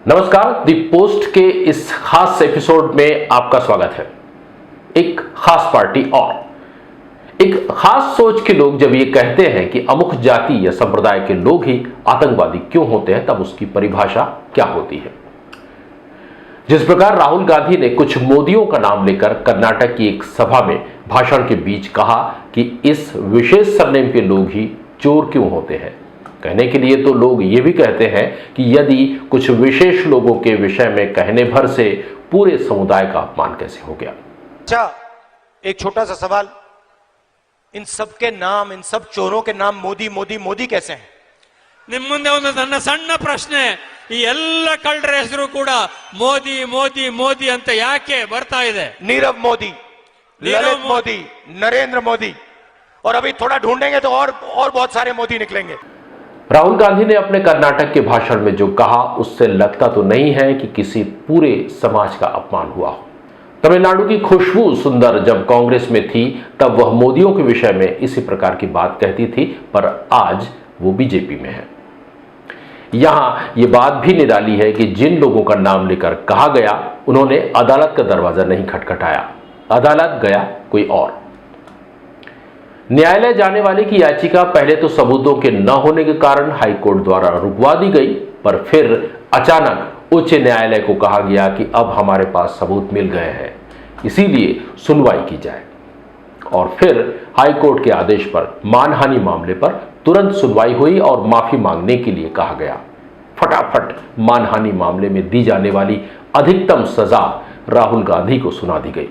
नमस्कार, दी पोस्ट के इस खास एपिसोड में आपका स्वागत है। एक खास पार्टी और एक खास सोच के लोग जब ये कहते हैं कि अमुक जाति या संप्रदाय के लोग ही आतंकवादी क्यों होते हैं, तब उसकी परिभाषा क्या होती है। जिस प्रकार राहुल गांधी ने कुछ मोदियों का नाम लेकर कर्नाटक की एक सभा में भाषण के बीच कहा कि इस विशेष सरनेम के लोग ही चोर क्यों होते हैं, कहने के लिए तो लोग ये भी कहते हैं कि यदि कुछ विशेष लोगों के विषय में कहने भर से पूरे समुदाय का अपमान कैसे हो गया। अच्छा, एक छोटा सा सवाल, इन सब के नाम, इन सब चोरों के नाम मोदी मोदी मोदी कैसे हैं? ನಿಮ್ಮ ಮುಂದೆ ಒಂದು ನನ್ನ ಸಣ್ಣ ಪ್ರಶ್ನೆ, ಈ ಎಲ್ಲ ಕಳ್ಳರ ಹೆಸರು ಕೂಡ ಮೋದಿ ಮೋದಿ ಮೋದಿ ಅಂತ ಯಾಕೆ ಬರ್ತಾ ಇದೆ? नीरव मोदी, ललित मोदी, नरेंद्र मोदी, और अभी थोड़ा ढूंढेंगे तो और बहुत सारे मोदी निकलेंगे। राहुल गांधी ने अपने कर्नाटक के भाषण में जो कहा उससे लगता तो नहीं है कि किसी पूरे समाज का अपमान हुआ हो। तमिलनाडु की खुशबू सुंदर जब कांग्रेस में थी तब वह मोदियों के विषय में इसी प्रकार की बात कहती थी, पर आज वो बीजेपी में है। यहां यह बात भी निराली है कि जिन लोगों का नाम लेकर कहा गया उन्होंने अदालत का दरवाजा नहीं खटखटाया, अदालत गया कोई और। न्यायालय जाने वाले की याचिका पहले तो सबूतों के न होने के कारण हाईकोर्ट द्वारा रुकवा दी गई, पर फिर अचानक उच्च न्यायालय को कहा गया कि अब हमारे पास सबूत मिल गए हैं, इसीलिए सुनवाई की जाए। और फिर हाईकोर्ट के आदेश पर मानहानि मामले पर तुरंत सुनवाई हुई और माफी मांगने के लिए कहा गया। फटाफट मानहानि मामले में दी जाने वाली अधिकतम सजा राहुल गांधी को सुना दी गई।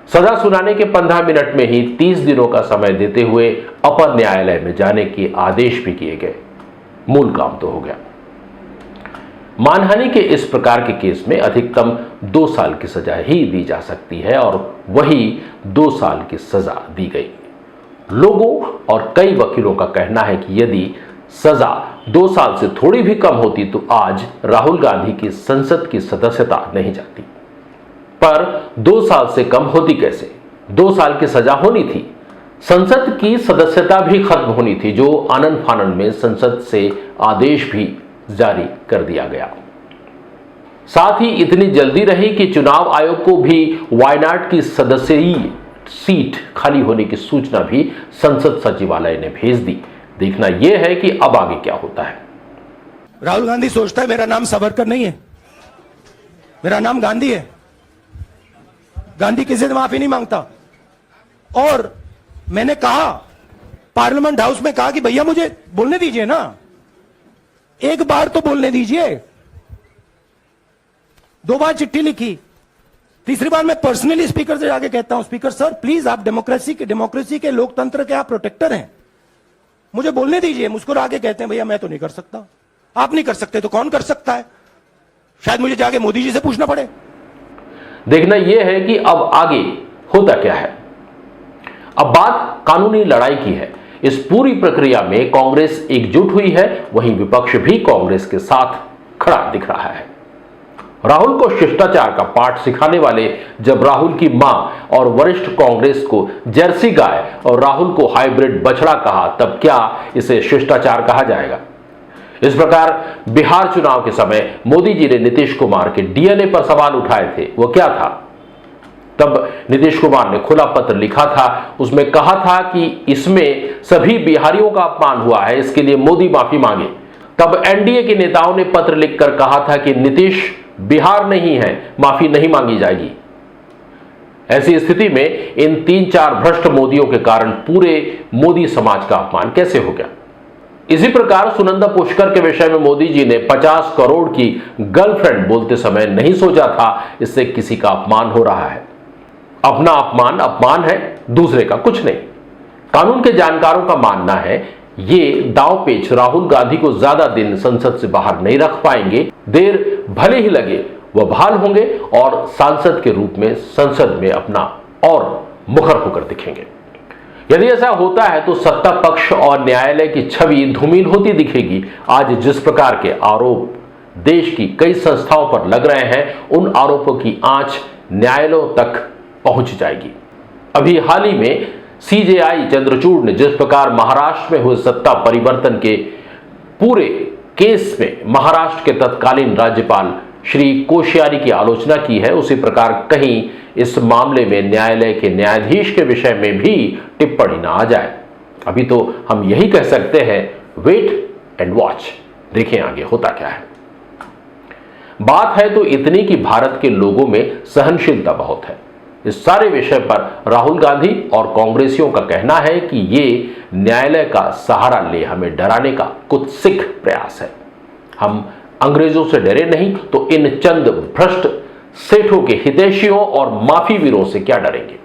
सजा सुनाने के 15 मिनट में ही 30 दिनों का समय देते हुए अपर न्यायालय में जाने के आदेश भी किए गए। मूल काम तो हो गया। मानहानि के इस प्रकार के केस में अधिकतम 2 साल की सजा ही दी जा सकती है और वही 2 साल की सजा दी गई। लोगों और कई वकीलों का कहना है कि यदि सजा 2 साल से थोड़ी भी कम होती तो आज राहुल गांधी की संसद की सदस्यता नहीं जाती। पर 2 साल से कम होती कैसे? 2 साल की सजा होनी थी, संसद की सदस्यता भी खत्म होनी थी, जो आनन फानन में संसद से आदेश भी जारी कर दिया गया। साथ ही इतनी जल्दी रही कि चुनाव आयोग को भी वायनाड की सदस्यीय सीट खाली होने की सूचना भी संसद सचिवालय ने भेज दी। देखना यह है कि अब आगे क्या होता है। राहुल गांधी सोचता है मेरा नाम सावरकर नहीं है, मेरा नाम गांधी है। गांधी किसी से माफी नहीं मांगता। और मैंने कहा, पार्लियामेंट हाउस में कहा कि भैया मुझे बोलने दीजिए ना, एक बार तो बोलने दीजिए। 2 बार चिट्ठी लिखी, तीसरी बार मैं पर्सनली स्पीकर से जाके कहता हूं, स्पीकर सर प्लीज, आप डेमोक्रेसी के लोकतंत्र के आप प्रोटेक्टर हैं, मुझे बोलने दीजिए। मुस्कुरा के कहते हैं भैया मैं तो नहीं कर सकता। आप नहीं कर सकते तो कौन कर सकता है? शायद मुझे जाके मोदी जी से पूछना पड़े। देखना यह है कि अब आगे होता क्या है। अब बात कानूनी लड़ाई की है। इस पूरी प्रक्रिया में कांग्रेस एकजुट हुई है, वहीं विपक्ष भी कांग्रेस के साथ खड़ा दिख रहा है। राहुल को शिष्टाचार का पाठ सिखाने वाले जब राहुल की मां और वरिष्ठ कांग्रेस को जर्सी गाय और राहुल को हाइब्रिड बछड़ा कहा, तब क्या इसे शिष्टाचार कहा जाएगा? इस प्रकार बिहार चुनाव के समय मोदी जी ने नीतीश कुमार के डीएनए पर सवाल उठाए थे। वो क्या था? तब नीतीश कुमार ने खुला पत्र लिखा था, उसमें कहा था कि इसमें सभी बिहारियों का अपमान हुआ है, इसके लिए मोदी माफी मांगे। तब एनडीए के नेताओं ने पत्र लिखकर कहा था कि नीतीश बिहार नहीं है, माफी नहीं मांगी जाएगी। ऐसी स्थिति में इन 3-4 भ्रष्ट मोदियों के कारण पूरे मोदी समाज का अपमान कैसे हो गया? इसी प्रकार सुनंदा पुष्कर के विषय में मोदी जी ने 50 करोड़ की गर्लफ्रेंड बोलते समय नहीं सोचा था इससे किसी का अपमान हो रहा है। अपना अपमान अपमान है, दूसरे का कुछ नहीं। कानून के जानकारों का मानना है ये दांव पेच राहुल गांधी को ज्यादा दिन संसद से बाहर नहीं रख पाएंगे। देर भले ही लगे, वह बहाल होंगे और सांसद के रूप में संसद में अपना और मुखर होकर दिखेंगे। यदि ऐसा होता है तो सत्ता पक्ष और न्यायालय की छवि धूमिल होती दिखेगी। आज जिस प्रकार के आरोप देश की कई संस्थाओं पर लग रहे हैं, उन आरोपों की आंच न्यायालयों तक पहुंच जाएगी। अभी हाल ही में सीजेआई चंद्रचूड़ ने जिस प्रकार महाराष्ट्र में हुए सत्ता परिवर्तन के पूरे केस में महाराष्ट्र के तत्कालीन राज्यपाल श्री कोश्यारी की आलोचना की है, उसी प्रकार कहीं इस मामले में न्यायालय के न्यायाधीश के विषय में भी टिप्पणी ना आ जाए। अभी तो हम यही कह सकते हैं, वेट एंड वॉच, देखें आगे होता क्या है। बात है तो इतनी कि भारत के लोगों में सहनशीलता बहुत है। इस सारे विषय पर राहुल गांधी और कांग्रेसियों का कहना है कि ये न्यायालय का सहारा ले हमें डराने का कुत्सित प्रयास है। हम अंग्रेजों से डरे नहीं तो इन चंद भ्रष्ट सेठों के हितैषियों और माफी वीरों से क्या डरेंगे।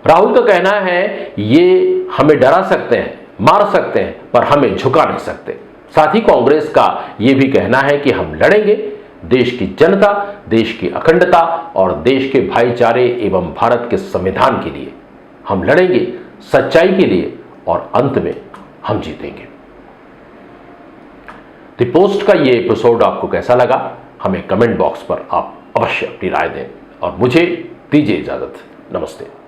राहुल का कहना है ये हमें डरा सकते हैं, मार सकते हैं, पर हमें झुका नहीं सकते। साथ ही कांग्रेस का यह भी कहना है कि हम लड़ेंगे देश की जनता, देश की अखंडता और देश के भाईचारे एवं भारत के संविधान के लिए। हम लड़ेंगे सच्चाई के लिए और अंत में हम जीतेंगे। द पोस्ट का ये एपिसोड आपको कैसा लगा, हमें कमेंट बॉक्स पर आप अवश्य अपनी राय दें और मुझे दीजिए इजाजत। नमस्ते।